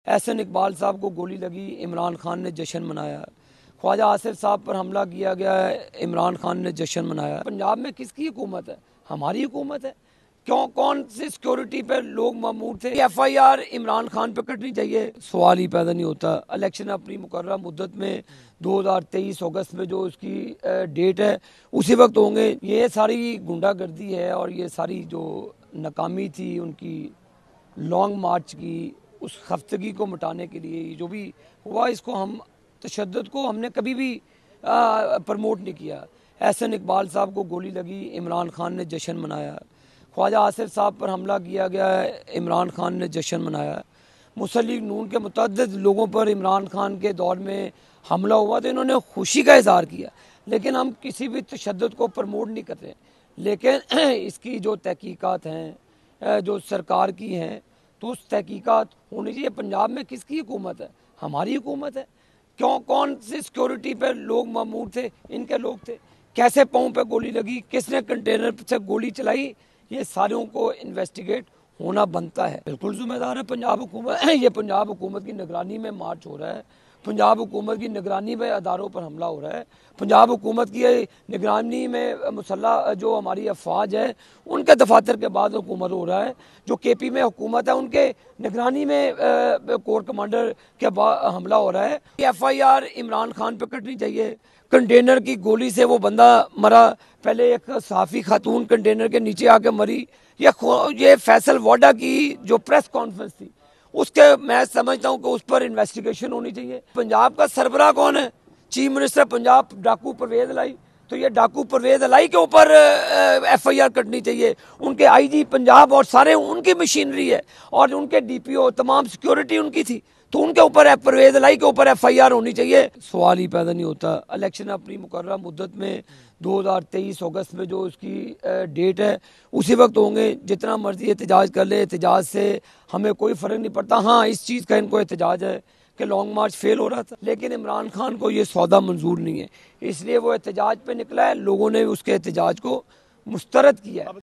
एहसन इकबाल साहब को गोली लगी, इमरान खान ने जश्न मनाया। ख्वाजा आसिफ साहब पर हमला किया गया है, इमरान खान ने जश्न मनाया। पंजाब में किसकी हुकूमत है? हमारी हुकूमत है। क्यों, कौन सी सिक्योरिटी पे लोग ममूर थे? FIR इमरान खान पे कटनी चाहिए, सवाल ही पैदा नहीं होता। इलेक्शन अपनी मुकर्रर मुद्दत में 2023 अगस्त में जो उसकी डेट है उसी वक्त होंगे। ये सारी गुंडागर्दी है और ये सारी जो नाकामी थी उनकी लॉन्ग मार्च की, उस खफ्तगी को मिटाने के लिए जो भी हुआ, इसको हम तशद्दुद को हमने कभी भी प्रमोट नहीं किया। एहसन इकबाल साहब को गोली लगी, इमरान खान ने जश्न मनाया। ख्वाजा आसिफ साहब पर हमला किया गया है, इमरान खान ने जश्न मनाया। मुस्लिम लीग नून के मुतअद्दिद लोगों पर इमरान खान के दौर में हमला हुआ तो इन्होंने खुशी का इजहार किया, लेकिन हम किसी भी तशद्दुद को प्रमोट नहीं करते। लेकिन इसकी जो तहकीकात हैं जो सरकार की हैं, तो उस तहकीकात होनी चाहिए। पंजाब में किसकी हुकूमत है? हमारी हुकूमत है। क्यों, कौन सी सिक्योरिटी पे लोग ममूर थे? इनके लोग थे। कैसे पाँव पे गोली लगी, किसने कंटेनर से गोली चलाई, ये सारों को इन्वेस्टिगेट होना बनता है। बिल्कुल जिम्मेदार है पंजाब हुकूमत। ये पंजाब हुकूमत की निगरानी में मार्च हो रहा है, पंजाब हुकूमत की निगरानी में अदारों पर हमला हो रहा है, पंजाब हुकूमत की निगरानी में मुसल्लह जो हमारी अफवाज है उनके दफातर के बाद हुकूमत हो रहा है। जो KP में हुकूमत है उनके निगरानी में कोर कमांडर के बाद हमला हो रहा है। FIR इमरान खान पे कटनी चाहिए। कंटेनर की गोली से वो बंदा मरा, पहले एक सहाफ़ी खातून कंटेनर के नीचे आके मरी। ये फैसल वाडा की जो प्रेस कॉन्फ्रेंस थी उसके मैं समझता हूं कि उस पर इन्वेस्टिगेशन होनी चाहिए। पंजाब का सरबराह कौन है? चीफ मिनिस्टर पंजाब डाकू परवेज लाई, तो ये डाकू परवेज लाई के ऊपर FIR कटनी चाहिए। उनके IG पंजाब और सारे उनकी मशीनरी है और उनके DPO तमाम सिक्योरिटी उनकी थी, तो उनके ऊपर परवेज लाई के ऊपर FIR होनी चाहिए। सवाल ही पैदा नहीं होता। इलेक्शन अपनी मुकर्रर मुद्दत में 2023 अगस्त में जो उसकी डेट है उसी वक्त होंगे। जितना मर्जी एहतजाज कर ले, एहतजाज से हमें कोई फ़र्क नहीं पड़ता। हाँ, इस चीज़ का इनको एहतजाज है कि लॉन्ग मार्च फेल हो रहा था, लेकिन इमरान खान को ये सौदा मंजूर नहीं है, इसलिए वो एहतजाज पे निकला है। लोगों ने उसके एहतजाज को मुस्तरद किया है।